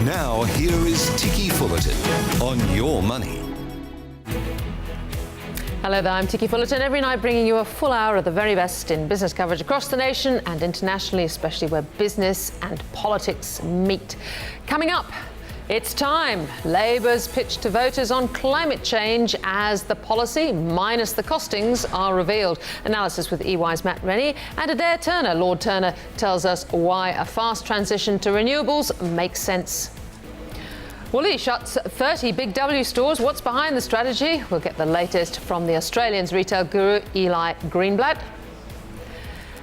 Now, here is Ticky Fullerton on Your Money. Hello there, I'm Ticky Fullerton, every night bringing you a full hour of the very best in business coverage across the nation and internationally, especially where business and politics meet. Coming up, it's time. Labour's pitch to voters on climate change as the policy, minus the costings, are revealed. Analysis with EY's Matt Rennie and Adair Turner. Lord Turner tells us why a fast transition to renewables makes sense. Woolly shuts 30 Big W stores. What's behind the strategy? We'll get the latest from the Australian's retail guru, Greenblat.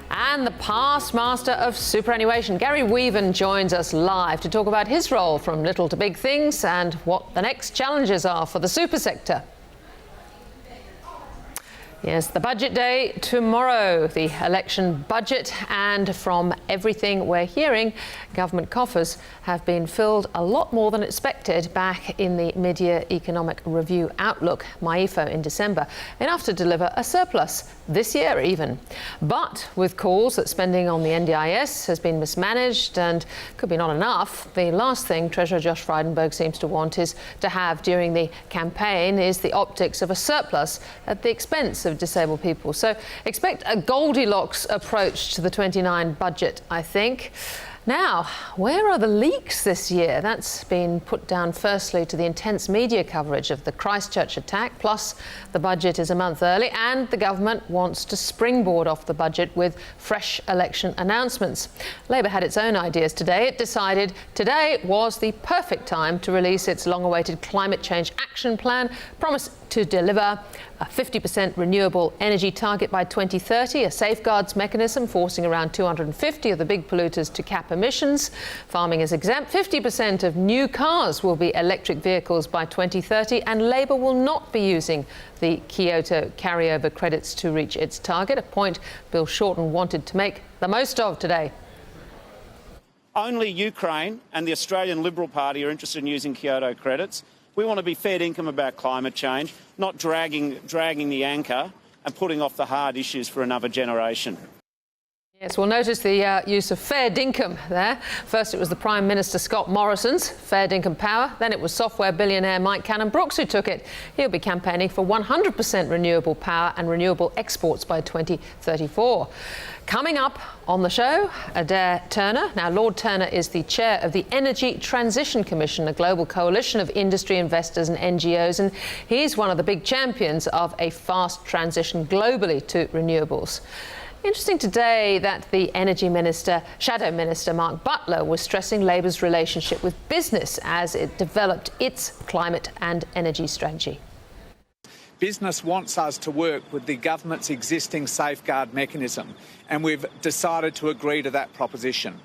And the past master of superannuation, Garry Weaven, joins us live to talk about his role from little to big things and what the next challenges are for the super sector. Yes, the budget day tomorrow, the election budget, and from everything we're hearing, government coffers have been filled a lot more than expected back in the mid-year economic review outlook, MyEFO, in December, enough to deliver a surplus this year even. But with calls that spending on the NDIS has been mismanaged and could be not enough, the last thing Treasurer Josh Frydenberg seems to want is to have during the campaign is the optics of a surplus at the expense of disabled people. So expect a Goldilocks approach to the 29 budget, I think. Now, where are the leaks this year? That's been put down firstly to the intense media coverage of the Christchurch attack, plus the budget is a month early and the government wants to springboard off the budget with fresh election announcements. Labor had its own ideas today. It decided today was the perfect time to release its long-awaited climate change action plan, promised to deliver a 50% renewable energy target by 2030, a safeguards mechanism forcing around 250 of the big polluters to cap emissions. Farming is exempt. 50% of new cars will be electric vehicles by 2030, and Labor will not be using the Kyoto carryover credits to reach its target, a point Bill Shorten wanted to make the most of today. Only Ukraine and the Australian Liberal Party are interested in using Kyoto credits. We want to be fair dinkum about climate change, not dragging the anchor and putting off the hard issues for another generation. Yes, we'll notice the use of fair dinkum there. First it was the Prime Minister Scott Morrison's fair dinkum power, then it was software billionaire Mike Cannon-Brookes who took it. He'll be campaigning for 100% renewable power and renewable exports by 2034. Coming up on the show, Adair Turner. Now, Lord Turner is the chair of the Energy Transition Commission, a global coalition of industry investors and NGOs, and he's one of the big champions of a fast transition globally to renewables. Interesting today that the Energy Minister, Shadow Minister Mark Butler, was stressing Labor's relationship with business as it developed its climate and energy strategy. Business wants us to work with the government's existing safeguard mechanism, and we've decided to agree to that proposition.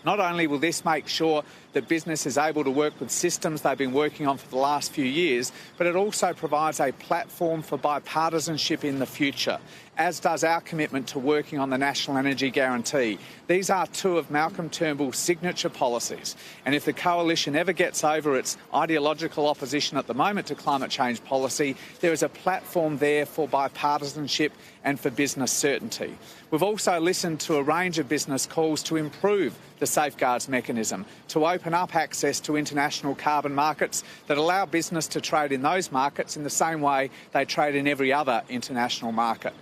Not only will this make sure that business is able to work with systems they've been working on for the last few years, but it also provides a platform for bipartisanship in the future, as does our commitment to working on the National Energy Guarantee. These are two of Malcolm Turnbull's signature policies, and if the coalition ever gets over its ideological opposition at the moment to climate change policy, there is a platform there for bipartisanship and for business certainty. We've also listened to a range of business calls to improve the safeguards mechanism, to open up access to international carbon markets that allow business to trade in those markets in the same way they trade in every other international market.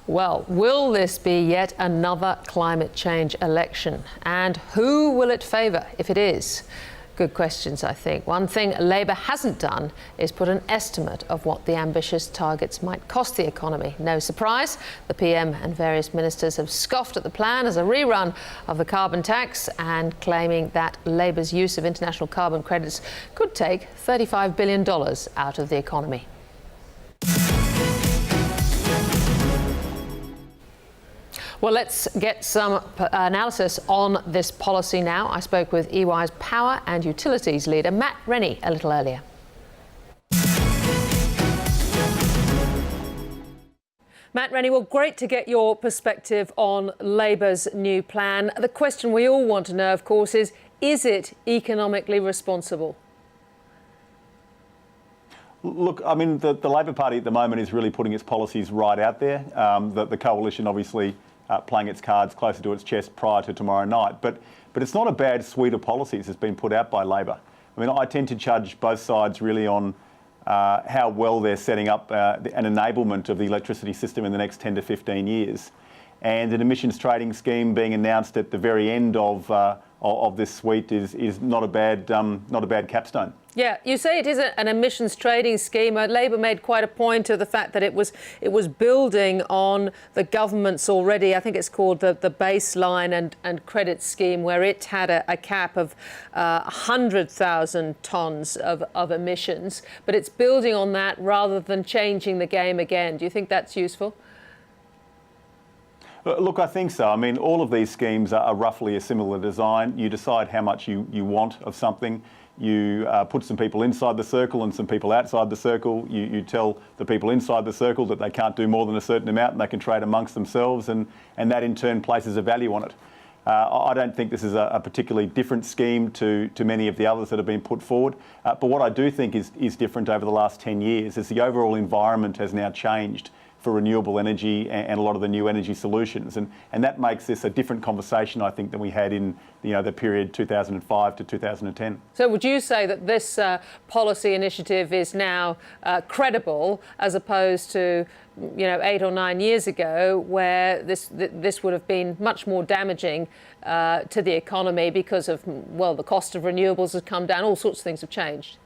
Well, will this be yet another climate change election? And who will it favour if it is? Good questions, I think. One thing Labor hasn't done is put an estimate of what the ambitious targets might cost the economy. No surprise, the PM and various ministers have scoffed at the plan as a rerun of the carbon tax and claiming that Labor's use of international carbon credits could take $35 billion out of the economy. Well, let's get some analysis on this policy now. I spoke with EY's Power and Utilities leader, Matt Rennie, a little earlier. Matt Rennie, well, great to get your perspective on Labor's new plan. The question we all want to know, of course, is it economically responsible? Look, I mean, the Labor Party at the moment is really putting its policies right out there. The coalition obviously playing its cards closer to its chest prior to tomorrow night. But it's not a bad suite of policies that's been put out by Labor. I mean, I tend to judge both sides really on how well they're setting up an enablement of the electricity system in the next 10 to 15 years. And an emissions trading scheme being announced at the very end of this suite is not a bad capstone. Yeah, you say it is an emissions trading scheme. Labor made quite a point of the fact that it was building on the government's already, I think it's called the baseline and credit scheme, where it had a cap of 100,000 tonnes of emissions. But it's building on that rather than changing the game again. Do you think that's useful? Look, I think so. I mean, all of these schemes are roughly a similar design. You decide how much you want of something. You put some people inside the circle and some people outside the circle. You tell the people inside the circle that they can't do more than a certain amount and they can trade amongst themselves, and that in turn places a value on it. I don't think this is a particularly different scheme to many of the others that have been put forward. But what I do think is different over the last 10 years is the overall environment has now changed for renewable energy and a lot of the new energy solutions. And that makes this a different conversation, I think, than we had in the period 2005 to 2010. So would you say that this policy initiative is now credible as opposed to 8 or 9 years ago, where this would have been much more damaging to the economy because of, well, the cost of renewables has come down, all sorts of things have changed?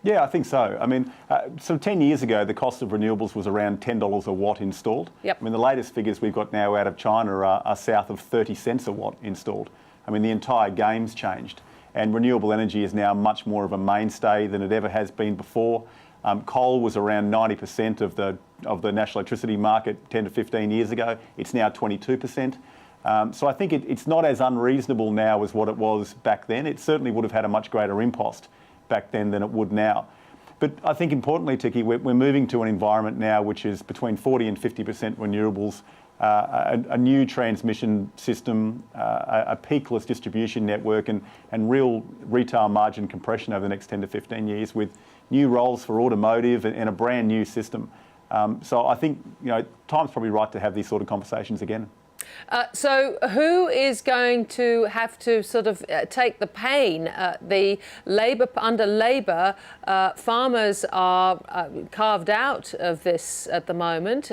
Yeah, I think so. I mean, so 10 years ago, the cost of renewables was around $10 a watt installed. Yep. I mean, the latest figures we've got now out of China are south of 30 cents a watt installed. I mean, the entire game's changed, and renewable energy is now much more of a mainstay than it ever has been before. Coal was around 90% of the national electricity market 10 to 15 years ago. It's now 22%. So I think it's not as unreasonable now as what it was back then. It certainly would have had a much greater impost back then than it would now. But I think importantly, Ticky, we're moving to an environment now which is between 40 and 50% renewables, a new transmission system, a peakless distribution network, and real retail margin compression over the next 10 to 15 years, with new roles for automotive and a brand new system. So I think time's probably right to have these sort of conversations again. So who is going to have to sort of take the pain? Under Labor, farmers are carved out of this at the moment.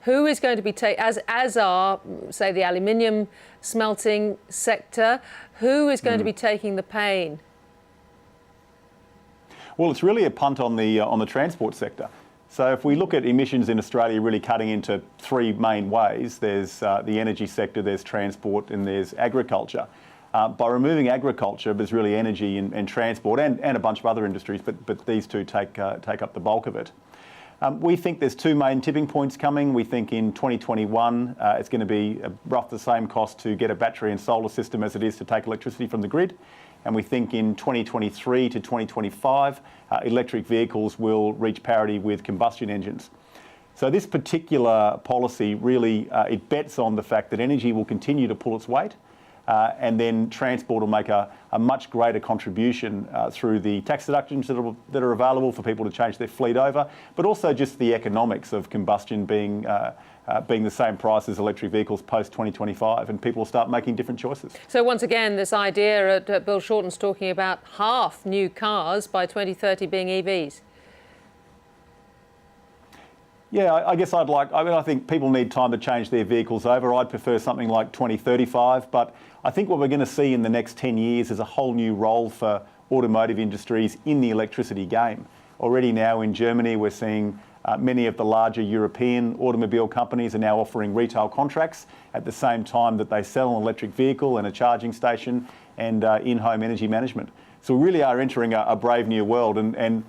Who is going to be as are, say, the aluminium smelting sector? Who is going to be taking the pain? Well, it's really a punt on the transport sector. So if we look at emissions in Australia really cutting into three main ways, there's the energy sector, there's transport, and there's agriculture. By removing agriculture, there's really energy and transport and a bunch of other industries, but these two take up the bulk of it. We think there's two main tipping points coming. We think in 2021 it's going to be roughly the same cost to get a battery and solar system as it is to take electricity from the grid. And we think in 2023 to 2025, electric vehicles will reach parity with combustion engines. So this particular policy really, it bets on the fact that energy will continue to pull its weight, and then transport will make a much greater contribution through the tax deductions that are available for people to change their fleet over, but also just the economics of combustion being the same price as electric vehicles post-2025, and people will start making different choices. So once again, this idea Bill Shorten's talking about half new cars by 2030 being EVs. Yeah, I guess I think people need time to change their vehicles over. I'd prefer something like 2035, but I think what we're going to see in the next 10 years is a whole new role for automotive industries in the electricity game. Already now in Germany, we're seeing many of the larger European automobile companies are now offering retail contracts at the same time that they sell an electric vehicle and a charging station and in-home energy management. So we really are entering a brave new world, and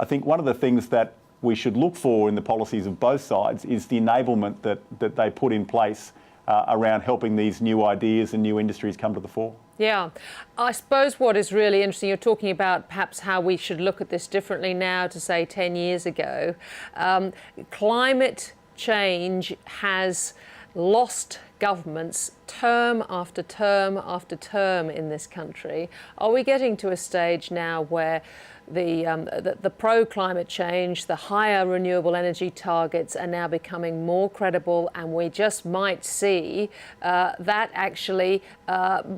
I think one of the things that we should look for in the policies of both sides is the enablement that they put in place around helping these new ideas and new industries come to the fore. Yeah, I suppose what is really interesting, you're talking about perhaps how we should look at this differently now to, say, 10 years ago. Climate change has lost governments term after term after term in this country. Are we getting to a stage now where the pro-climate change, the higher renewable energy targets are now becoming more credible, and we just might see that actually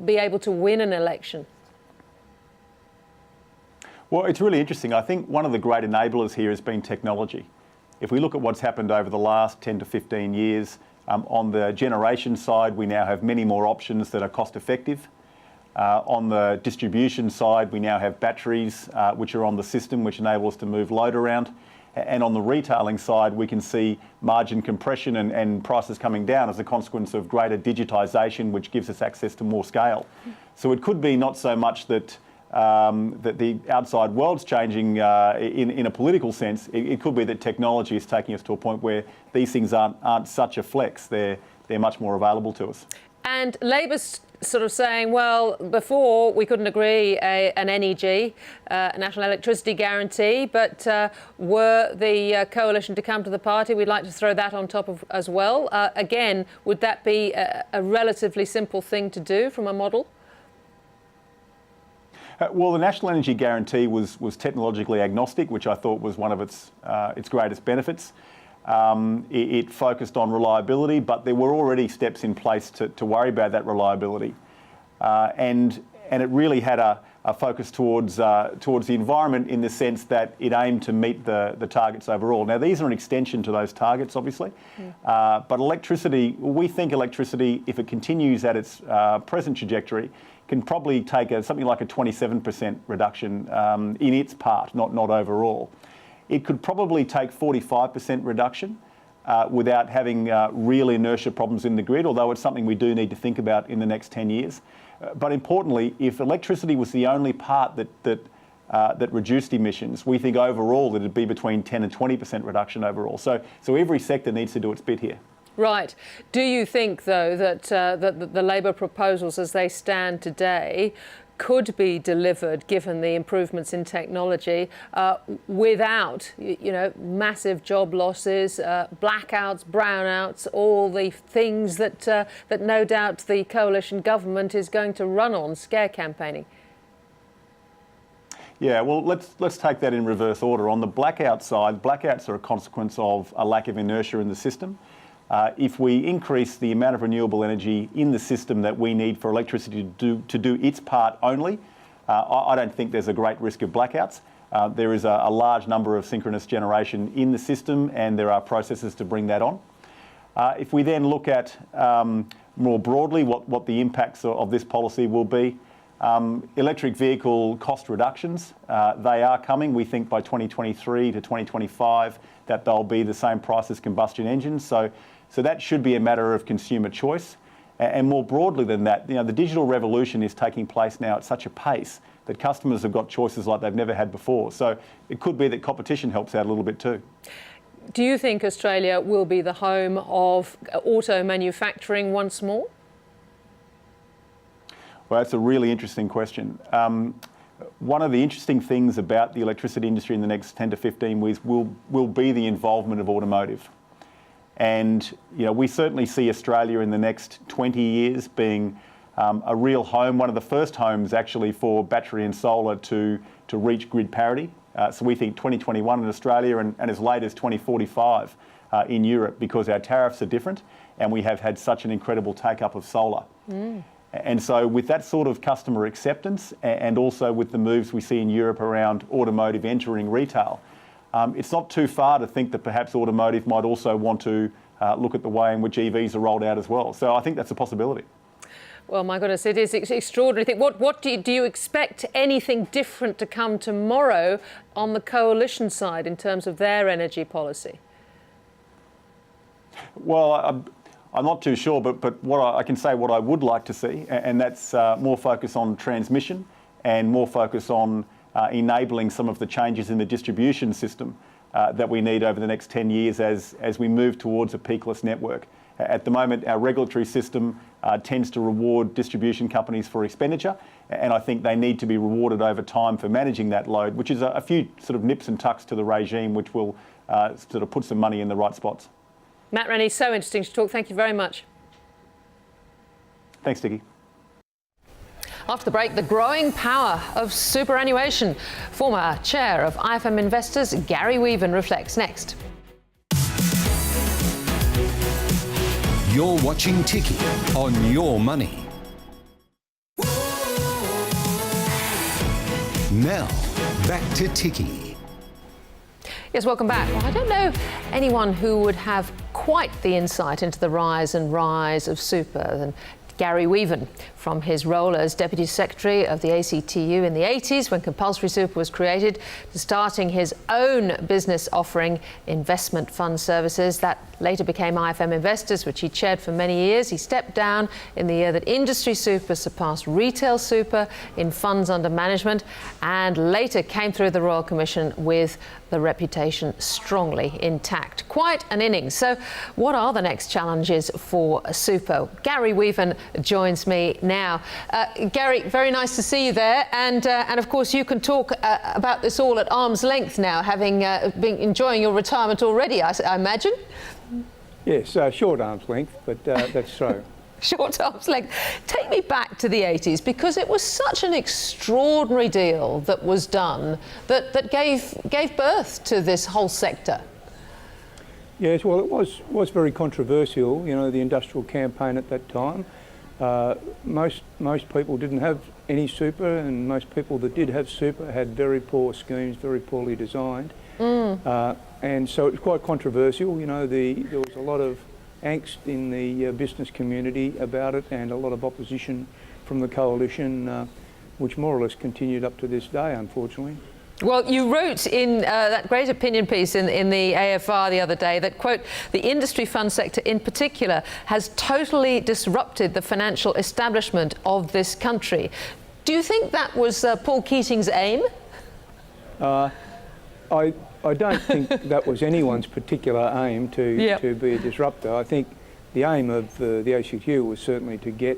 be able to win an election? Well, it's really interesting. I think one of the great enablers here has been technology. If we look at what's happened over the last 10 to 15 years, on the generation side, we now have many more options that are cost effective. On the distribution side, we now have batteries which are on the system, which enable us to move load around. And on the retailing side, we can see margin compression and prices coming down as a consequence of greater digitisation, which gives us access to more scale. So it could be not so much that that the outside world's changing in a political sense. It could be that technology is taking us to a point where these things aren't such a flex. They're much more available to us. And Labour's sort of saying, well, before we couldn't agree an NEG, National Electricity Guarantee, but were the coalition to come to the party, we'd like to throw that on top of as well. Again, would that be a relatively simple thing to do from a model? Well, the National Energy Guarantee was technologically agnostic, which I thought was one of its greatest benefits. It focused on reliability, but there were already steps in place to worry about that reliability. And it really had a focus towards the environment in the sense that it aimed to meet the targets overall. Now, these are an extension to those targets, obviously. But electricity, we think electricity, if it continues at its present trajectory, can probably take something like a 27% reduction in its part, not overall. It could probably take 45% reduction without having real inertia problems in the grid, although it's something we do need to think about in the next 10 years. But importantly, if electricity was the only part that reduced emissions, we think overall that it'd be between 10 and 20% reduction overall. So every sector needs to do its bit here. Right. Do you think, though, that the Labor proposals as they stand today could be delivered, given the improvements in technology, without, massive job losses, blackouts, brownouts, all the things that no doubt the coalition government is going to run on, scare campaigning? Yeah, well, let's take that in reverse order. On the blackout side, blackouts are a consequence of a lack of inertia in the system. If we increase the amount of renewable energy in the system that we need for electricity to do its part only, I don't think there's a great risk of blackouts. There is a large number of synchronous generation in the system, and there are processes to bring that on. If we then look at more broadly what the impacts of this policy will be, electric vehicle cost reductions, they are coming. We think by 2023 to 2025 that they'll be the same price as combustion engines. So that should be a matter of consumer choice. And more broadly than that, the digital revolution is taking place now at such a pace that customers have got choices like they've never had before. So it could be that competition helps out a little bit too. Do you think Australia will be the home of auto manufacturing once more? Well, that's a really interesting question. One of the interesting things about the electricity industry in the next 10 to 15 years will be the involvement of automotive. And we certainly see Australia in the next 20 years being a real home, one of the first homes actually for battery and solar to reach grid parity. So we think 2021 in Australia and as late as 2045 in Europe, because our tariffs are different and we have had such an incredible take-up of solar. And so with that sort of customer acceptance and also with the moves we see in Europe around automotive entering retail, it's not too far to think that perhaps automotive might also want to look at the way in which EVs are rolled out as well. So I think that's a possibility. Well, my goodness, it is extraordinary. What do you expect anything different to come tomorrow on the coalition side in terms of their energy policy? Well, I'm not too sure, but I can say what I would like to see, and that's more focus on transmission and more focus on enabling some of the changes in the distribution system that we need over the next 10 years as we move towards a peakless network. At the moment, our regulatory system tends to reward distribution companies for expenditure, and I think they need to be rewarded over time for managing that load, which is a few sort of nips and tucks to the regime, which will sort of put some money in the right spots. Matt Rennie, so interesting to talk. Thank you very much. Thanks, Ticky. After the break, the growing power of superannuation. Former chair of IFM Investors Garry Weaven reflects next. You're watching Ticky on Your Money. Now, back to Ticky. Yes, welcome back. Well, I don't know anyone who would have quite the insight into the rise of super than Garry Weaven, from his role as Deputy Secretary of the ACTU in the 80s when compulsory super was created, to starting his own business offering investment fund services that later became IFM Investors, which he chaired for many years. He stepped down in the year that industry super surpassed retail super in funds under management, and later came through the Royal Commission with the reputation strongly intact. Quite an innings. So what are the next challenges for super? Garry Weaven joins me now. Garry, very nice to see you there, and of course you can talk about this all at arm's length now, having been enjoying your retirement already, I imagine. Yes, short arm's length, but that's so. Short arm's length. Take me back to the 80s, because it was such an extraordinary deal that was done that gave birth to this whole sector. Yes, well, it was very controversial, you know, the industrial campaign at that time. Most people didn't have any super, and most people that did have super had very poor schemes, very poorly designed. And so it was quite controversial. You know, there was a lot of angst in the business community about it, and a lot of opposition from the coalition, which more or less continued up to this day, unfortunately. Well, you wrote in that great opinion piece in the AFR the other day that, quote, the industry fund sector in particular has totally disrupted the financial establishment of this country. Do you think that was Paul Keating's aim? I don't think that was anyone's particular aim to be a disruptor. I think the aim of the ACTU was certainly to get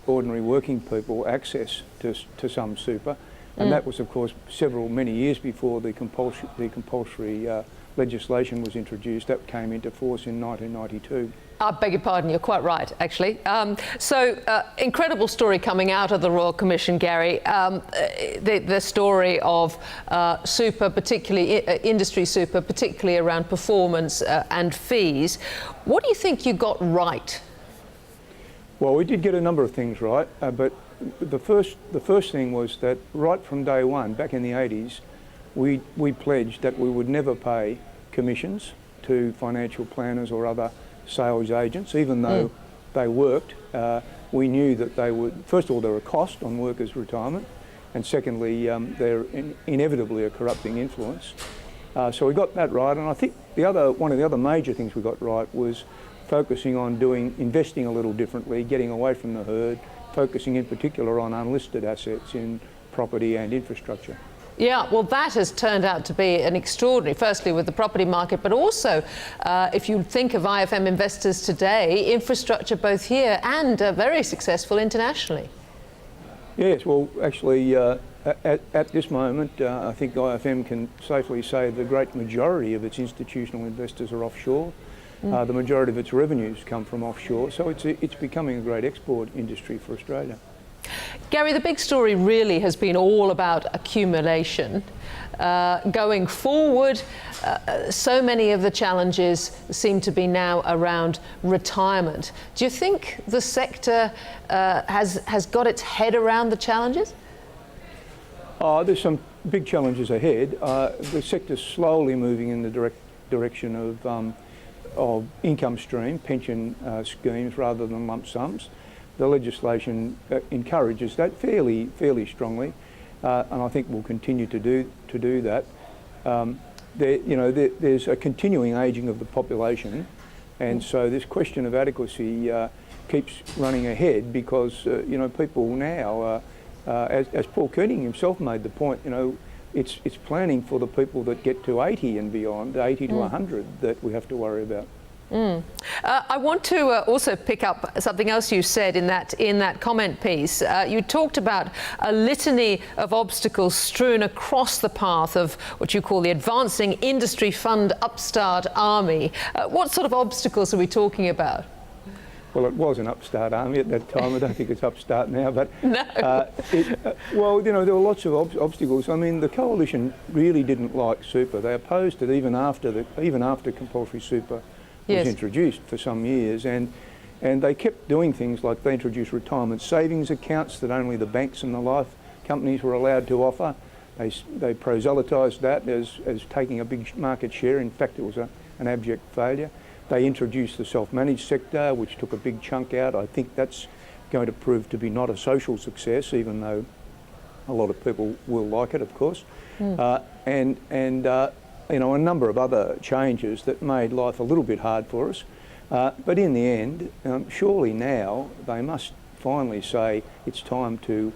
ordinary working people access to some super. And that was, of course, many years before the compulsory legislation was introduced. That came into force in 1992. I beg your pardon, you're quite right, actually. Incredible story coming out of the Royal Commission, Garry. The story of super, particularly industry super, particularly around performance and fees. What do you think you got right? Well, we did get a number of things right, but the first thing was that right from day one, back in the 80s, we pledged that we would never pay commissions to financial planners or other sales agents, even though they worked. We knew that they would, first of all, they're a cost on workers' retirement, and secondly, they're inevitably a corrupting influence. So we got that right, and I think one of the other major things we got right was focusing on investing a little differently, getting away from the herd, focusing in particular on unlisted assets in property and infrastructure. Yeah, well, that has turned out to be an extraordinary, firstly with the property market, but also if you think of IFM Investors today, infrastructure both here and very successful internationally. Yes, well, actually, at this moment, I think IFM can safely say the great majority of its institutional investors are offshore. The majority of its revenues come from offshore, so it's becoming a great export industry for Australia. Garry, the big story really has been all about accumulation. Going forward, so many of the challenges seem to be now around retirement. Do you think the sector has got its head around the challenges? There's some big challenges ahead. The sector's slowly moving in the direction of income stream, pension schemes rather than lump sums. The legislation encourages that fairly strongly, and I think we'll continue to do that. There's a continuing ageing of the population, and so this question of adequacy keeps running ahead because people now, as Paul Keating himself made the point, it's planning for the people that get to 80 and beyond, 80 to 100, that we have to worry about. I want to also pick up something else you said in that comment piece. You talked about a litany of obstacles strewn across the path of what you call the advancing industry fund upstart army. What sort of obstacles are we talking about? Well, it was an upstart army at that time. I don't think it's upstart now, but No. well, you know, there were lots of obstacles. I mean, the coalition really didn't like super. They opposed it even after compulsory super was Yes. introduced for some years, and they kept doing things like they introduced retirement savings accounts that only the banks and the life companies were allowed to offer. They proselytised that as taking a big market share. In fact, it was an abject failure. They introduced the self-managed sector, which took a big chunk out. I think that's going to prove to be not a social success, even though a lot of people will like it, of course. And you know, a number of other changes that made life a little bit hard for us. But in the end, surely now they must finally say it's time to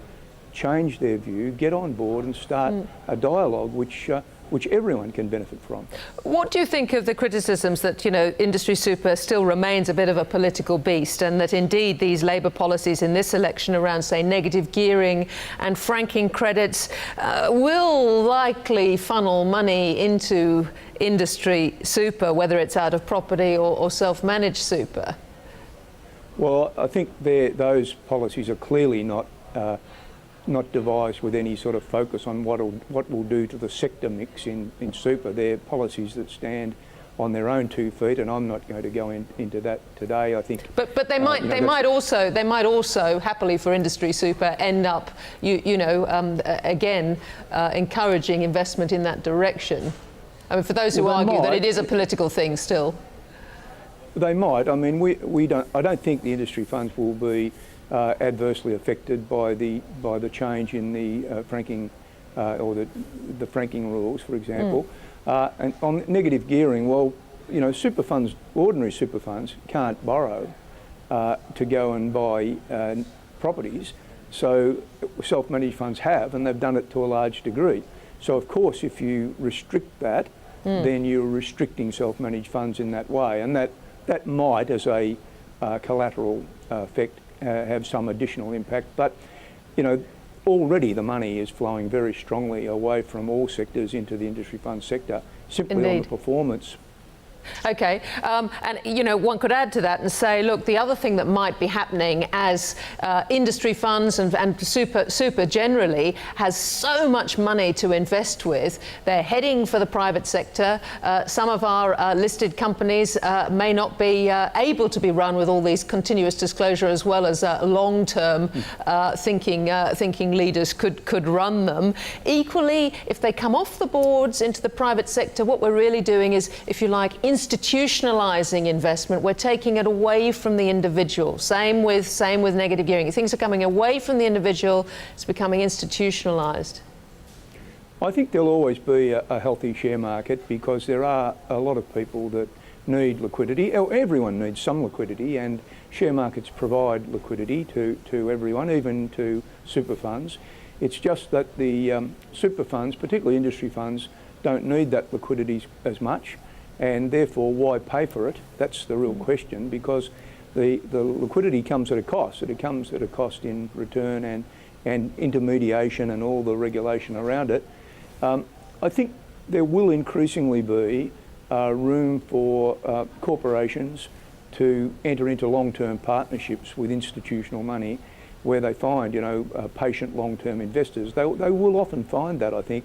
change their view, get on board and start a dialogue which everyone can benefit from. What do you think of the criticisms that, you know, industry super still remains a bit of a political beast, and that indeed these Labor policies in this election around, say, negative gearing and franking credits will likely funnel money into industry super, whether it's out of property or self-managed super? Well, I think those policies are clearly not devised with any sort of focus on what will do to the sector mix in super. They're policies that stand on their own 2 feet, and I'm not going to go into that today. I think. But they might they might also happily for industry super end up again encouraging investment in that direction. I mean, for those who argue that it is a political thing still. They might. I mean, we don't. I don't think the industry funds will be adversely affected by the change in the franking or the franking rules, for example. And on negative gearing, well, you know, super funds, ordinary super funds, can't borrow to go and buy properties. So self-managed funds have, and they've done it to a large degree. So of course, if you restrict that, then you're restricting self-managed funds in that way, and that might, as a collateral effect, have some additional impact. But, you know, already the money is flowing very strongly away from all sectors into the industry fund sector, simply on the performance. Okay, and you know, one could add to that and say, look, the other thing that might be happening as industry funds and super generally has so much money to invest with, they're heading for the private sector. Some of our listed companies may not be able to be run with all these continuous disclosure as well as long-term thinking leaders could run them. Equally, if they come off the boards into the private sector, what we're really doing is, if you like, institutionalising investment. We're taking it away from the individual. Same with negative gearing. Things are coming away from the individual. It's becoming institutionalised. I think there'll always be a healthy share market because there are a lot of people that need liquidity. Everyone needs some liquidity, and share markets provide liquidity to everyone, even to super funds. It's just that the super funds, particularly industry funds, don't need that liquidity as much. And therefore, why pay for it? That's the real question, because the liquidity comes at a cost. It comes at a cost in return and intermediation and all the regulation around it. I think there will increasingly be room for corporations to enter into long-term partnerships with institutional money where they find, you know, patient long-term investors. They will often find that, I think,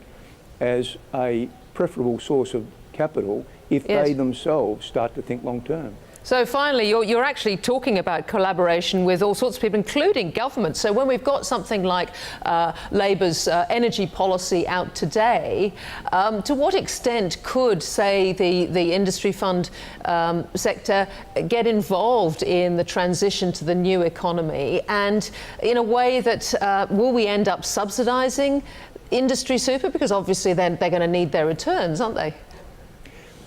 as a preferable source of capital if they themselves start to think long term. So finally, you're actually talking about collaboration with all sorts of people, including government. So when we've got something like Labor's energy policy out today, to what extent could, say, the industry fund sector get involved in the transition to the new economy, and in a way that will we end up subsidising industry super? Because obviously then they're going to need their returns, aren't they?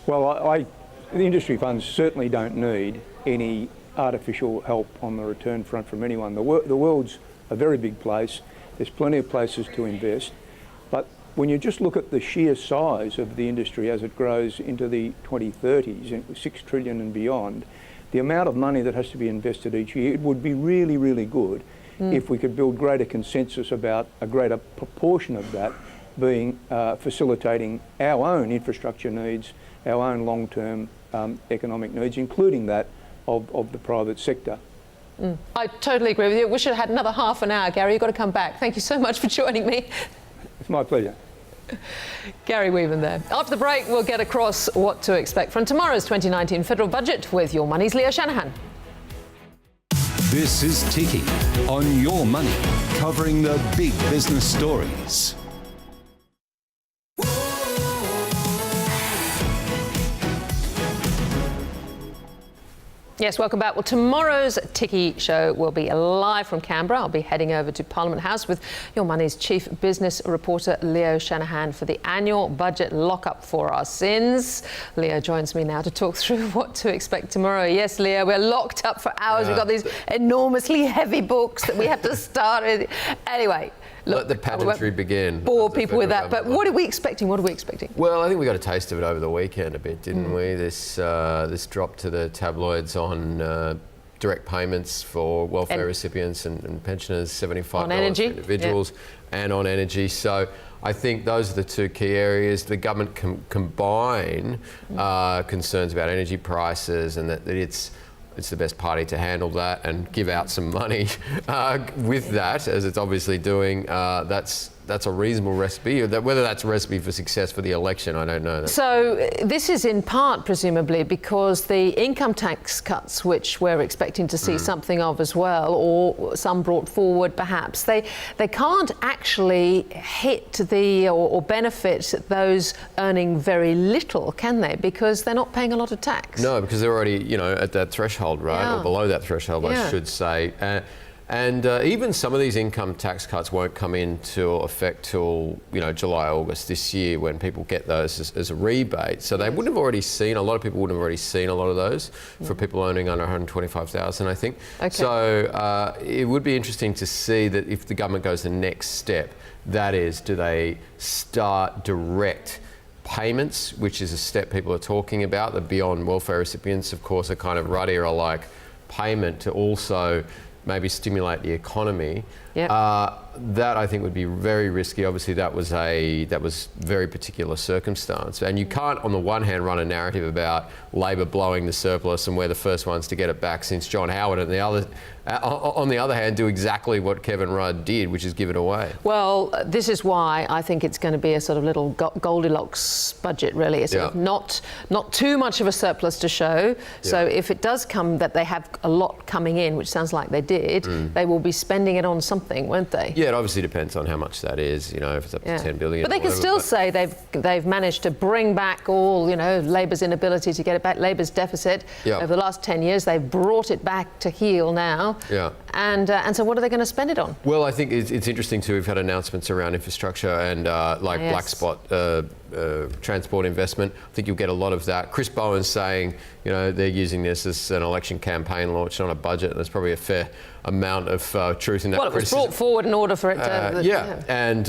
Well, the industry funds certainly don't need any artificial help on the return front from anyone. The world's a very big place. There's plenty of places to invest. But when you just look at the sheer size of the industry as it grows into the 2030s, 6 trillion and beyond, the amount of money that has to be invested each year, it would be really, really good if we could build greater consensus about a greater proportion of that being facilitating our own infrastructure needs, our own long-term economic needs, including that of the private sector. I totally agree with you. We should have had another half an hour, Gary. You've got to come back. Thank you so much for joining me. It's my pleasure. Gary Weaven there. After the break, we'll get across what to expect from tomorrow's 2019 federal budget with Your Money's Leo Shanahan. This is Ticky on Your Money, covering the big business stories. Yes, welcome back. Well, tomorrow's Ticky show will be live from Canberra. I'll be heading over to Parliament House with Your Money's chief business reporter, Leo Shanahan, for the annual budget lockup for our sins. Leo joins me now to talk through what to expect tomorrow. Yes, Leo, we're locked up for hours. We've got these enormously heavy books that we have to start with. Anyway. Look, let the pageantry begin. Bore people with that, but what are we expecting? What are we expecting? Well, I think we got a taste of it over the weekend a bit, didn't we? This drop to the tabloids on direct payments for welfare recipients and pensioners, $75 for individuals, and on energy. So I think those are the two key areas. The government can combine concerns about energy prices and that it's the best party to handle that and give out some money with that, as it's obviously doing. That's a reasonable recipe. Whether that's a recipe for success for the election, I don't know. So this is in part, presumably, because the income tax cuts, which we're expecting to see something of as well, or some brought forward perhaps, they can't actually hit or benefit those earning very little, can they? Because they're not paying a lot of tax. No, because they're already, at that threshold, right? Yeah. Or below that threshold, I should say. And even some of these income tax cuts won't come into effect till, July, August this year, when people get those as a rebate. So they wouldn't have already seen, a lot of people wouldn't have already seen a lot of those for people earning under 125,000, I think. Okay. So it would be interesting to see that if the government goes the next step, that is, do they start direct payments, which is a step people are talking about. The beyond welfare recipients, of course, are kind of ruddier-like payment to also maybe stimulate the economy. Yep. That I think would be very risky. Obviously, that was very particular circumstance, and you can't, on the one hand, run a narrative about Labor blowing the surplus and we're the first ones to get it back since John Howard, and on the other hand, do exactly what Kevin Rudd did, which is give it away. Well, this is why I think it's going to be a sort of little Goldilocks budget, really. It's sort of not too much of a surplus to show. So if it does come that they have a lot coming in, which sounds like they did, they will be spending it on something, won't they? Yeah, it obviously depends on how much that is, if it's up to 10 billion. But they can still say they've managed to bring back all, Labor's inability to get it back, Labor's deficit over the last 10 years. They've brought it back to heel now. Yeah. And so what are they going to spend it on? Well, I think it's interesting too. We've had announcements around infrastructure and black spot transport investment. I think you'll get a lot of that. Chris Bowen's saying, they're using this as an election campaign launch, not a budget. And there's probably a fair amount of truth in that. Well, it was brought forward in order for it to... And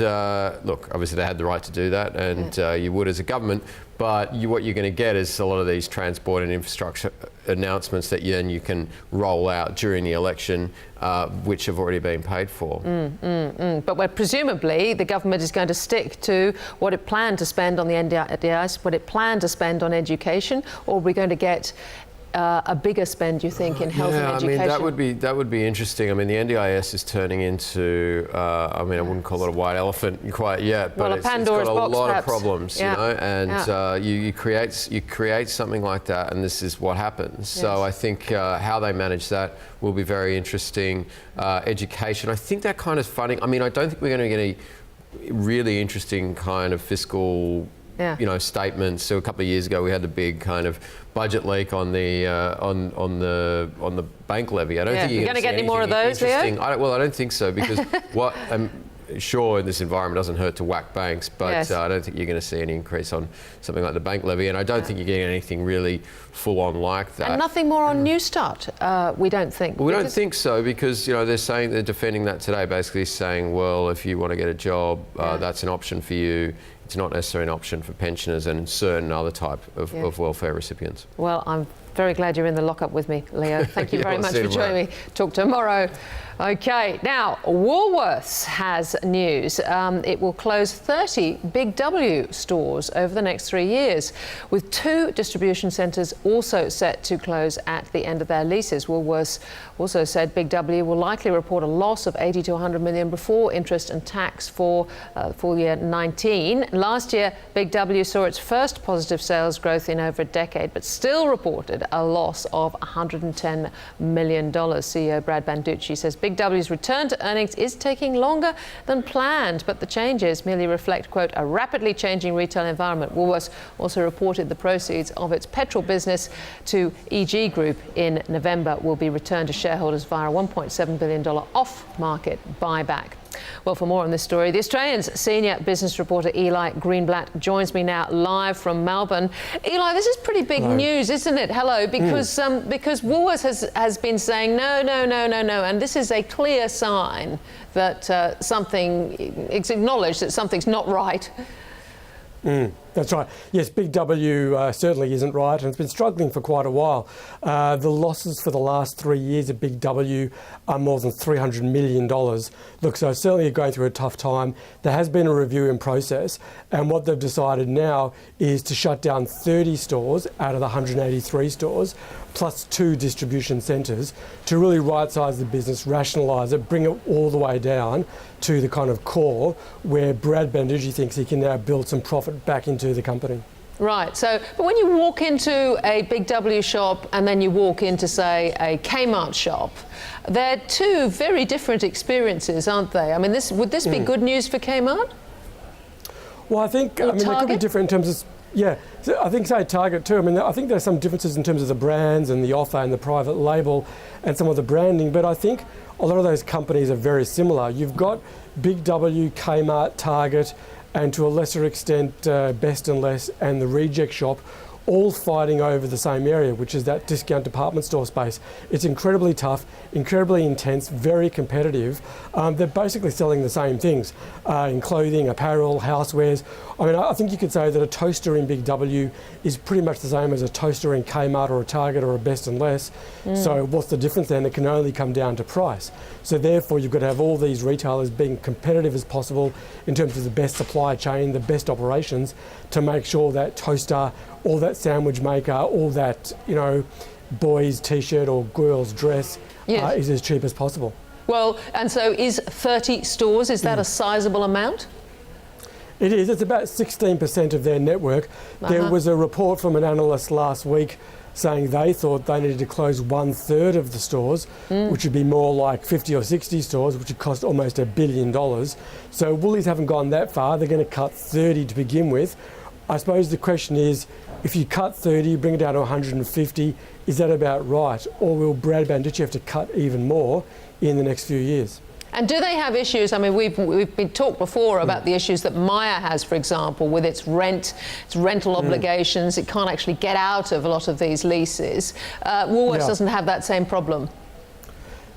look, obviously they had the right to do that, and you would as a government. But what you're going to get is a lot of these transport and infrastructure announcements that you can roll out during the election, which have already been paid for. But presumably the government is going to stick to what it planned to spend on the NDIS, what it planned to spend on education, or are we going to get a bigger spend, you think, in health and education? I mean, that would be interesting. I mean, the NDIS is turning into, I wouldn't call it a white elephant quite yet, but it's got a lot of problems, and you create something like that, and this is what happens. Yes. So I think how they manage that will be very interesting. Education, I think that kind of funding, I mean, I don't think we're going to get a really interesting kind of fiscal statements. So a couple of years ago, we had the big kind of budget leak on the on the bank levy. I don't think you're going to get any more of those, Leo? I don't think so, because what sure, in this environment, it doesn't hurt to whack banks, but I don't think you're going to see any increase on something like the bank levy, and I don't think you're getting anything really full on like that. And nothing more on New Start, we don't think. Well, we don't think so, because they're defending that today, basically saying, well, if you want to get a job, that's an option for you. It's not necessarily an option for pensioners and certain other type of welfare recipients. Well, I'm Very glad you're in the lockup with me, Leo. Thank you very I'll much see for you tomorrow. joining me. Talk tomorrow. Okay, now Woolworths has news. It will close 30 Big W stores over the next 3 years, with 2 distribution centres also set to close at the end of their leases. Woolworths also said Big W will likely report a loss of 80 to 100 million before interest and tax for full year 19. Last year, Big W saw its first positive sales growth in over a decade, but still reported a loss of $110 million. CEO Brad Banducci says Big W's return to earnings is taking longer than planned, but the changes merely reflect, quote, a rapidly changing retail environment. Woolworths also reported the proceeds of its petrol business to EG Group in November will be returned to shareholders via a $1.7 billion off-market buyback. Well, for more on this story, the Australian's senior business reporter Eli Greenblat joins me now live from Melbourne. Eli, this is pretty big news, isn't it? Hello, because Woolworths has been saying no, and this is a clear sign that it's acknowledged that something's not right. That's right. Yes, Big W certainly isn't right, and it's been struggling for quite a while. The losses for the last 3 years of Big W are more than $300 million. Look, so certainly going through a tough time. There has been a review in process, and what they've decided now is to shut down 30 stores out of the 183 stores, plus 2 distribution centres, to really right-size the business, rationalise it, bring it all the way down to the kind of core where Brad Banducci thinks he can now build some profit back into the company. Right, so, but when you walk into a Big W shop and then you walk into, say, a Kmart shop, they're 2 very different experiences, aren't they? I mean, would this be good news for Kmart? Well, I think, Or they could be different in terms of, yeah, so I think, say, Target too. I mean, I think there's some differences in terms of the brands and the offer and the private label and some of the branding, but I think a lot of those companies are very similar. You've got Big W, Kmart, Target, and to a lesser extent, Best and Less and the Reject Shop, all fighting over the same area, which is that discount department store space. It's incredibly tough, incredibly intense, very competitive. They're basically selling the same things in clothing, apparel, housewares. I mean, I think you could say that a toaster in Big W is pretty much the same as a toaster in Kmart or a Target or a Best and Less. So what's the difference then? It can only come down to price. So therefore, you've got to have all these retailers being competitive as possible in terms of the best supply chain, the best operations, to make sure that toaster or that sandwich maker or that, boy's T-shirt or girl's dress is as cheap as possible. Well, and so is 30 stores, is that a sizable amount? It is. It's about 16% of their network. There was a report from an analyst last week saying they thought they needed to close 1/3 of the stores, which would be more like 50 or 60 stores, which would cost almost $1 billion. So Woolies haven't gone that far. They're going to cut 30 to begin with. I suppose the question is, if you cut 30, bring it down to 150, is that about right? Or will Brad Banducci have to cut even more in the next few years? And do they have issues? I mean, we've been talked before about the issues that Myer has, for example, with its rental obligations. It can't actually get out of a lot of these leases. Woolworths doesn't have that same problem.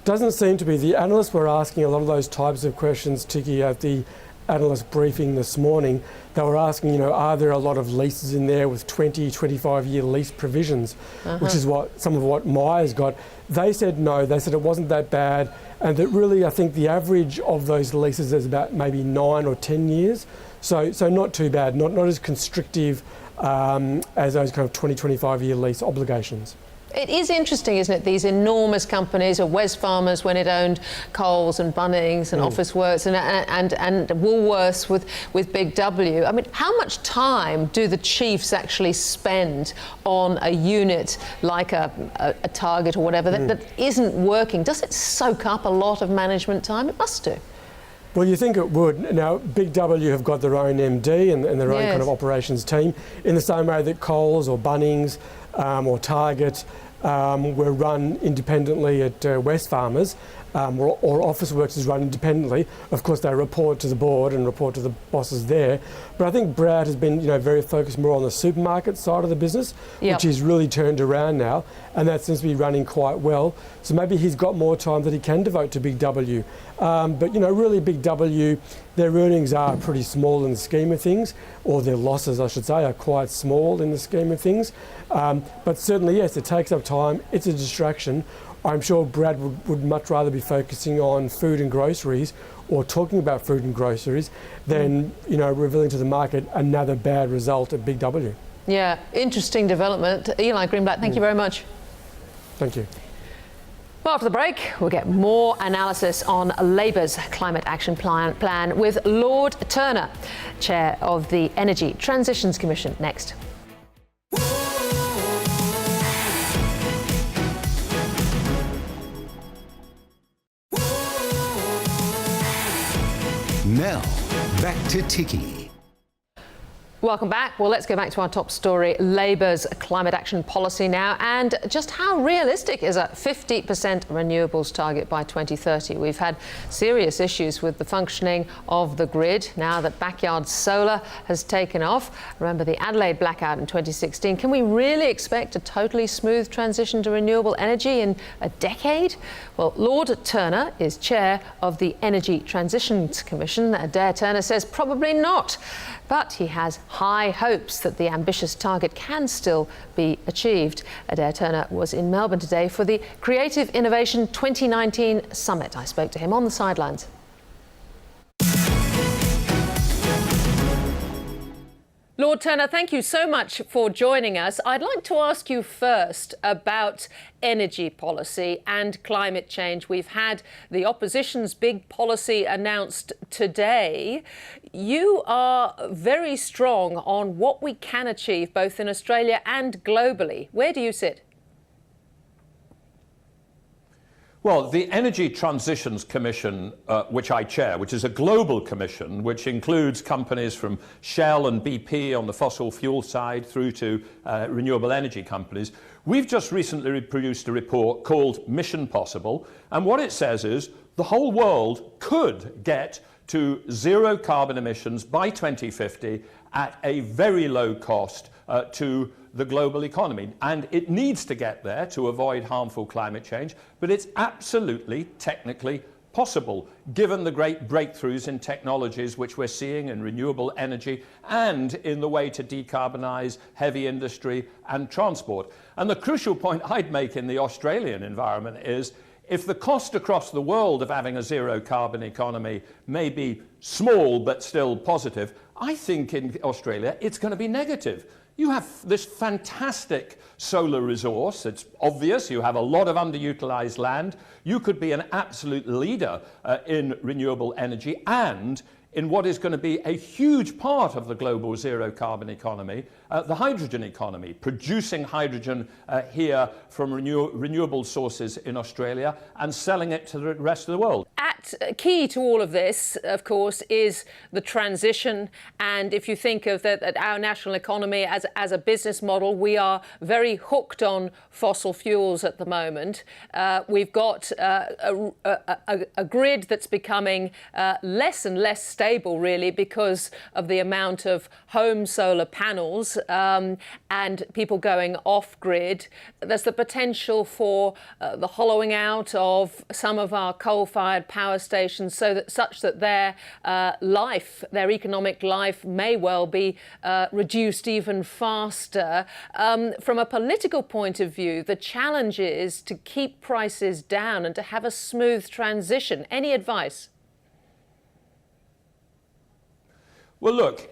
Doesn't seem to be. The analysts were asking a lot of those types of questions, Ticky, at the analyst briefing this morning. They were asking, are there a lot of leases in there with 20, 25-year lease provisions, which is some of what Myer's got. They said no. They said it wasn't that bad, and that really, I think the average of those leases is about maybe 9 or 10 years. So not too bad, not as constrictive as those kind of 20, 25-year lease obligations. It is interesting, isn't it, these enormous companies, or Wesfarmers when it owned Coles and Bunnings and Officeworks and Woolworths with Big W. I mean, how much time do the chiefs actually spend on a unit like a Target or whatever that isn't working? Does it soak up a lot of management time? It must do. Well, you think it would. Now, Big W have got their own MD and their own kind of operations team, in the same way that Coles or Bunnings or Target were run independently at Wesfarmers, or Officeworks is run independently. Of course, they report to the board and report to the bosses there. But I think Brad has been, very focused more on the supermarket side of the business, which is really turned around now, and that seems to be running quite well. So maybe he's got more time that he can devote to Big W. But really, Big W, their earnings are pretty small in the scheme of things, or their losses, I should say, are quite small in the scheme of things. But certainly, yes, it takes up time. It's a distraction. I'm sure Brad would much rather be focusing on food and groceries, or talking about food and groceries, than revealing to the market another bad result at Big W. Yeah, interesting development. Eli Greenblat, thank you very much. Thank you. Well, after the break, we'll get more analysis on Labour's climate action plan with Lord Turner, chair of the Energy Transitions Commission, next. Now, back to Ticky. Welcome back. Well, let's go back to our top story, Labour's climate action policy now, and just how realistic is a 50% renewables target by 2030? We've had serious issues with the functioning of the grid now that backyard solar has taken off. Remember the Adelaide blackout in 2016. Can we really expect a totally smooth transition to renewable energy in a decade? Well, Lord Turner is chair of the Energy Transitions Commission. Adair Turner says probably not, but he has high hopes that the ambitious target can still be achieved. Adair Turner was in Melbourne today for the Creative Innovation 2019 Summit. I spoke to him on the sidelines. Lord Turner, thank you so much for joining us. I'd like to ask you first about energy policy and climate change. We've had the opposition's big policy announced today. You are very strong on what we can achieve both in Australia and globally. Where do you sit? Well, the Energy Transitions Commission, which I chair, which is a global commission, which includes companies from Shell and BP on the fossil fuel side through to renewable energy companies, we've just recently produced a report called Mission Possible. And what it says is the whole world could get to zero carbon emissions by 2050 at a very low cost to the global economy. And it needs to get there to avoid harmful climate change, but it's absolutely technically possible, given the great breakthroughs in technologies which we're seeing in renewable energy and in the way to decarbonise heavy industry and transport. And the crucial point I'd make in the Australian environment is, if the cost across the world of having a zero carbon economy may be small but still positive, I think in Australia it's going to be negative. You have this fantastic solar resource. It's obvious you have a lot of underutilized land. You could be an absolute leader in renewable energy and in what is going to be a huge part of the global zero carbon economy, the hydrogen economy, producing hydrogen here from renewable sources in Australia and selling it to the rest of the world. Key to all of this, of course, is the transition. And if you think of that our national economy as a business model, we are very hooked on fossil fuels at the moment. We've got a grid that's becoming less and less stable, really, because of the amount of home solar panels and people going off-grid. There's the potential for the hollowing out of some of our coal-fired power stations, such that their their economic life, may well be reduced even faster. From a political point of view, the challenge is to keep prices down and to have a smooth transition. Any advice? Well, look,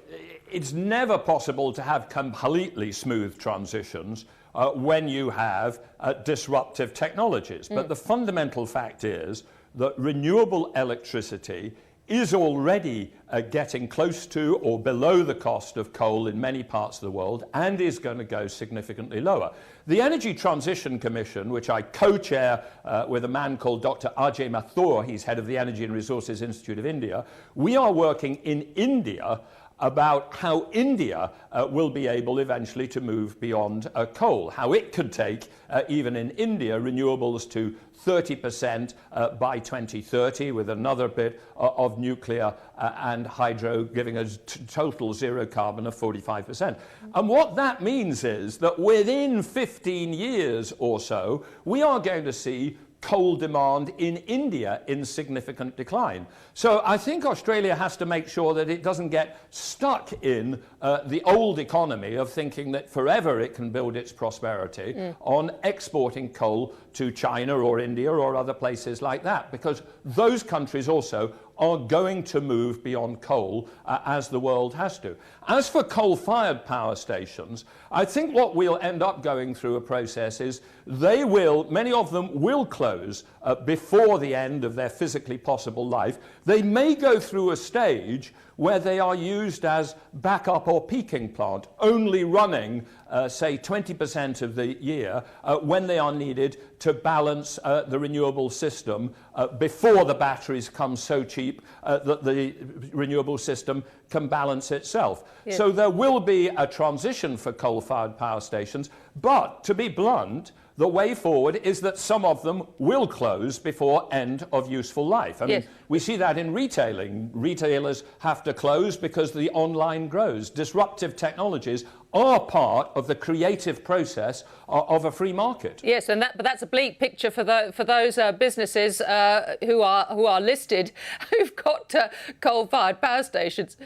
it's never possible to have completely smooth transitions when you have disruptive technologies. But the fundamental fact is that renewable electricity is already getting close to or below the cost of coal in many parts of the world and is going to go significantly lower. The Energy Transition Commission, which I co-chair with a man called Dr. Ajay Mathur, he's head of the Energy and Resources Institute of India, we are working in India about how India will be able eventually to move beyond coal, how it could take, even in India, renewables to 30% by 2030, with another bit of nuclear and hydro giving us total zero carbon of 45%. And what that means is that within 15 years or so, we are going to see coal demand in India in significant decline. So I think Australia has to make sure that it doesn't get stuck in the old economy of thinking that forever it can build its prosperity on exporting coal to China or India or other places like that, because those countries also are going to move beyond coal as the world has to. As for coal-fired power stations, I think what we'll end up going through a process is many of them will close before the end of their physically possible life. They may go through a stage where they are used as backup or peaking plant, only running, say, 20% of the year when they are needed to balance the renewable system before the batteries come so cheap that the renewable system can balance itself. Yes. So there will be a transition for coal-fired power stations, but to be blunt, the way forward is that some of them will close before end of useful life. I mean, we see that in retailing. Retailers have to close because the online grows. Disruptive technologies are part of the creative process of a free market. Yes, but that's a bleak picture for those businesses who are listed, who've got coal-fired power stations.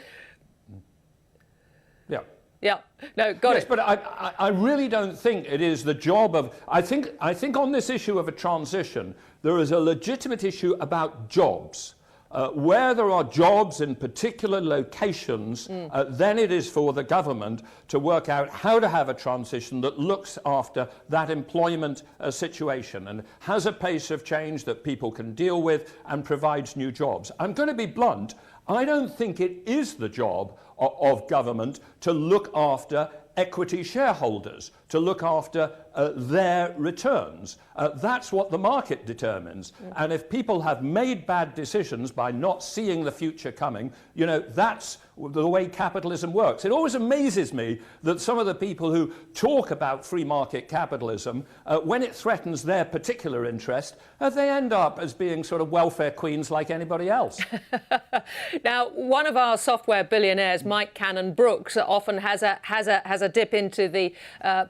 Yeah. Yeah, no, got it. But I really don't think it is the job of... I think on this issue of a transition, there is a legitimate issue about jobs. Where there are jobs in particular locations, then it is for the government to work out how to have a transition that looks after that employment situation and has a pace of change that people can deal with and provides new jobs. I'm going to be blunt. I don't think it is the job of government to look after equity shareholders, to look after their returns. That's what the market determines. And if people have made bad decisions by not seeing the future coming, you know, that's the way capitalism works. It always amazes me that some of the people who talk about free market capitalism, when it threatens their particular interest, they end up as being sort of welfare queens like anybody else. Now, one of our software billionaires, Mike Cannon-Brookes, often has a dip into the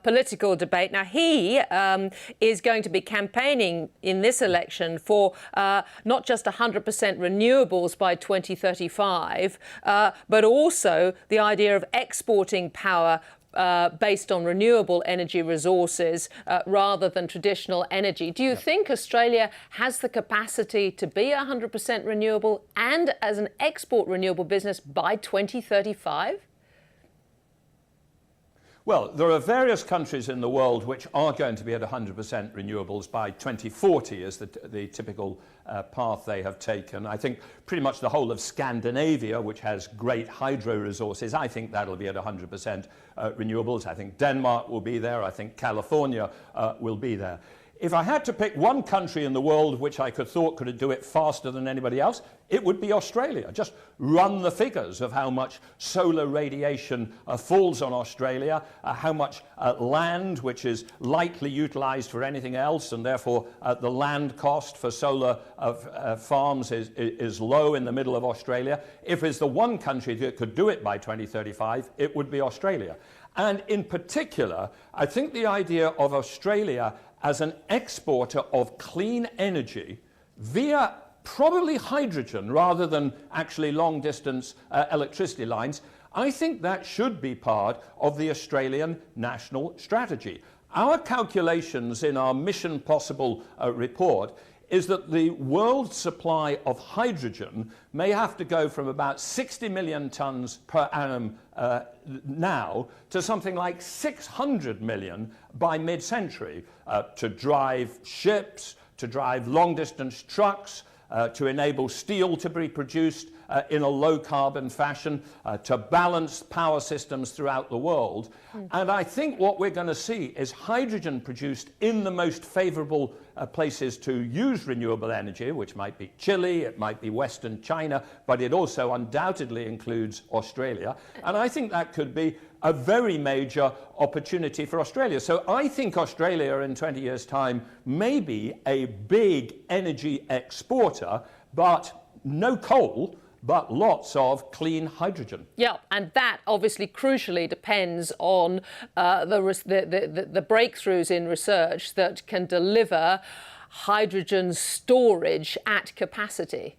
political debate. Now, he is going to be campaigning in this election for not just 100% renewables by 2035, but also the idea of exporting power based on renewable energy resources rather than traditional energy. Do you think Australia has the capacity to be 100% renewable and as an export renewable business by 2035? Well, there are various countries in the world which are going to be at 100% renewables by 2040 is the typical path they have taken. I think pretty much the whole of Scandinavia, which has great hydro resources, I think that'll be at 100% renewables. I think Denmark will be there. I think California will be there. If I had to pick one country in the world which I thought could do it faster than anybody else, it would be Australia. Just run the figures of how much solar radiation falls on Australia, how much land, which is lightly utilised for anything else, and therefore the land cost for solar farms is low in the middle of Australia. If it's the one country that could do it by 2035, it would be Australia. And in particular, I think the idea of Australia as an exporter of clean energy via probably hydrogen rather than actually long-distance electricity lines, I think that should be part of the Australian national strategy. Our calculations in our Mission Possible report is that the world supply of hydrogen may have to go from about 60 million tonnes per annum now to something like 600 million by mid-century to drive ships, to drive long-distance trucks, to enable steel to be produced in a low-carbon fashion to balance power systems throughout the world. And I think what we're going to see is hydrogen produced in the most favourable places to use renewable energy, which might be Chile, it might be Western China, but it also undoubtedly includes Australia. And I think that could be a very major opportunity for Australia. So I think Australia in 20 years' time may be a big energy exporter, but no coal, but lots of clean hydrogen. Yeah, and that obviously crucially depends on the breakthroughs in research that can deliver hydrogen storage at capacity.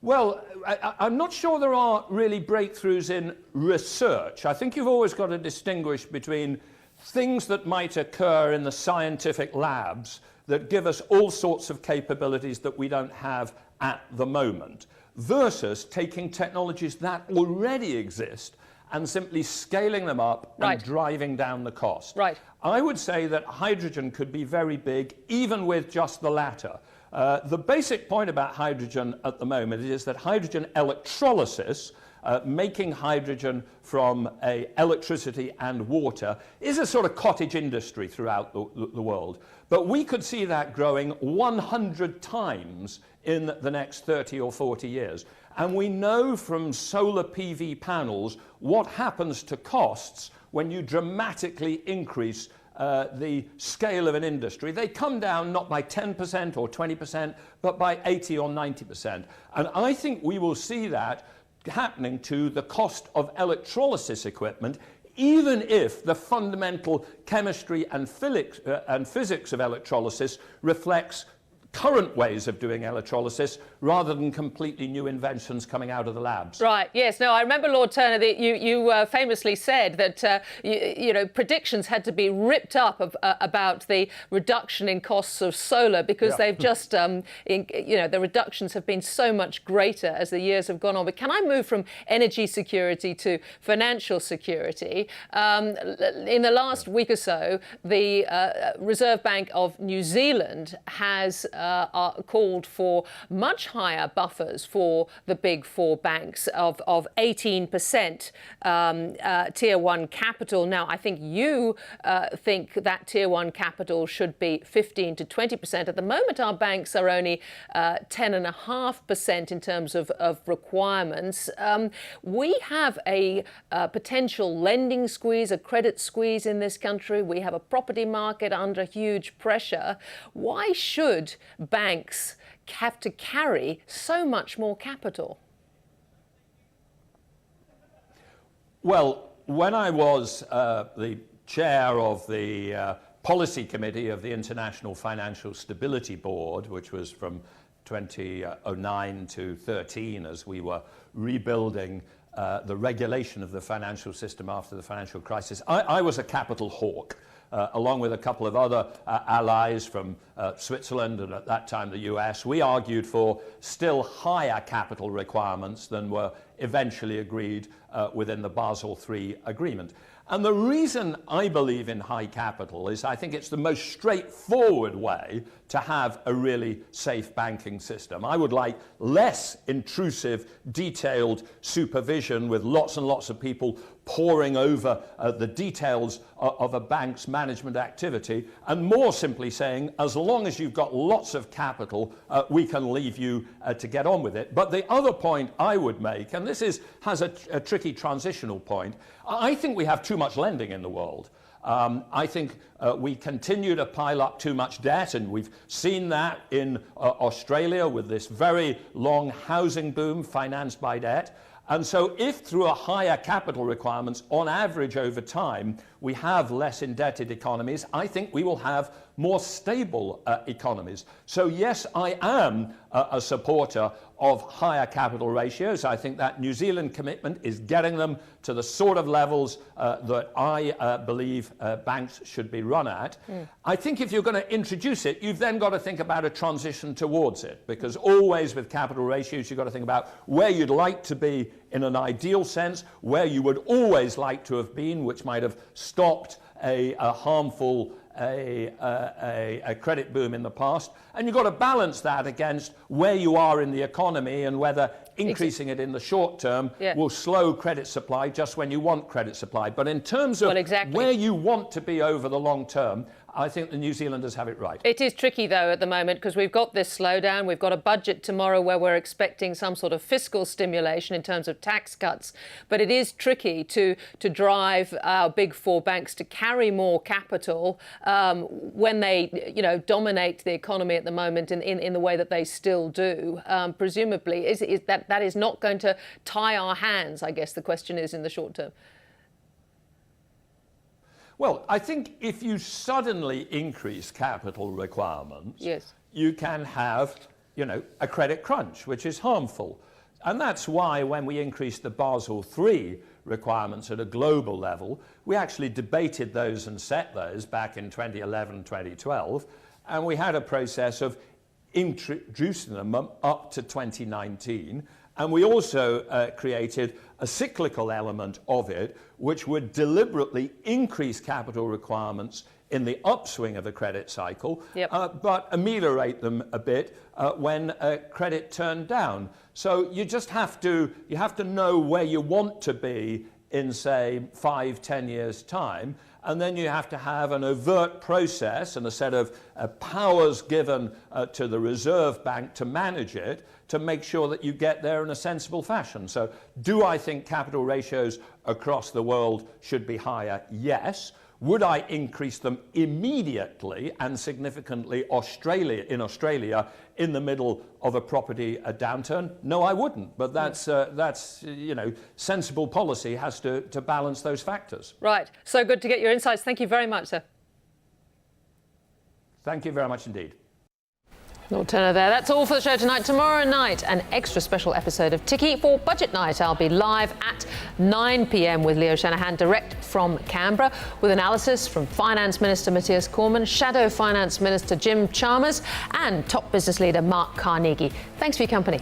Well, I'm not sure there are really breakthroughs in research. I think you've always got to distinguish between things that might occur in the scientific labs that give us all sorts of capabilities that we don't have at the moment, versus taking technologies that already exist and simply scaling them up and driving down the cost. Right. I would say that hydrogen could be very big, even with just the latter. The basic point about hydrogen at the moment is that hydrogen electrolysis, making hydrogen from electricity and water, is a sort of cottage industry throughout the world. But we could see that growing 100 times in the next 30 or 40 years. And we know from solar PV panels what happens to costs when you dramatically increase the scale of an industry. They come down not by 10% or 20%, but by 80 or 90%. And I think we will see that happening to the cost of electrolysis equipment, even if the fundamental chemistry and physics of electrolysis reflects current ways of doing electrolysis rather than completely new inventions coming out of the labs. Right, yes. No, I remember, Lord Turner, that you famously said that, predictions had to be ripped up about the reduction in costs of solar because they've just, the reductions have been so much greater as the years have gone on. But can I move from energy security to financial security? In the last week or so, the Reserve Bank of New Zealand has called for much higher buffers for the big four banks of 18% Tier 1 capital. Now, I think you think that Tier 1 capital should be 15 to 20%. At the moment, our banks are only 10.5% in terms of requirements. We have a potential lending squeeze, a credit squeeze in this country. We have a property market under huge pressure. Why should banks have to carry so much more capital? Well, when I was the chair of the policy committee of the International Financial Stability Board, which was from 2009 to 13 as we were rebuilding the regulation of the financial system after the financial crisis, I was a capital hawk. Along with a couple of other allies from Switzerland and at that time the US, we argued for still higher capital requirements than were eventually agreed within the Basel III agreement. And the reason I believe in high capital is I think it's the most straightforward way to have a really safe banking system. I would like less intrusive, detailed supervision with lots and lots of people poring over the details of a bank's management activity, and more simply saying, as long as you've got lots of capital, we can leave you to get on with it. But the other point I would make, and this has a tricky transitional point, I think we have too much lending in the world. I think we continue to pile up too much debt, and we've seen that in Australia with this very long housing boom financed by debt. And so if through a higher capital requirements on average over time we have less indebted economies, I think we will have more stable economies. So yes, I am a supporter of higher capital ratios. I think that New Zealand commitment is getting them to the sort of levels that I believe banks should be run at. I think if you're going to introduce it, you've then got to think about a transition towards it, because always with capital ratios, you've got to think about where you'd like to be in an ideal sense, where you would always like to have been, which might have stopped a harmful a credit boom in the past, and you've got to balance that against where you are in the economy and whether increasing it in the short term will slow credit supply just when you want credit supply. But in terms of where you want to be over the long term, I think the New Zealanders have it right. It is tricky, though, at the moment, because we've got this slowdown. We've got a budget tomorrow where we're expecting some sort of fiscal stimulation in terms of tax cuts. But it is tricky to drive our big four banks to carry more capital when they, dominate the economy at the moment in the way that they still do. Presumably, is that is not going to tie our hands, I guess the question is, in the short term. Well, I think if you suddenly increase capital requirements, you can have, a credit crunch, which is harmful. And that's why when we increased the Basel III requirements at a global level, we actually debated those and set those back in 2011, 2012, and we had a process of introducing them up to 2019. And we also created a cyclical element of it, which would deliberately increase capital requirements in the upswing of the credit cycle, but ameliorate them a bit when credit turned down. So you just have to know where you want to be in, say, 5-10 years' time. And then you have to have an overt process and a set of powers given to the Reserve Bank to manage it, to make sure that you get there in a sensible fashion. So do I think capital ratios across the world should be higher? Yes. Would I increase them immediately and significantly in Australia in the middle of a property downturn? No, I wouldn't. But that's sensible policy has to balance those factors. Right. So good to get your insights. Thank you very much, sir. Thank you very much indeed. Lord Turner there. That's all for the show tonight. Tomorrow night, an extra special episode of Ticky for Budget Night. I'll be live at 9 p.m. with Leo Shanahan, direct from Canberra, with analysis from Finance Minister Matthias Cormann, Shadow Finance Minister Jim Chalmers, and top business leader Mark Carnegie. Thanks for your company.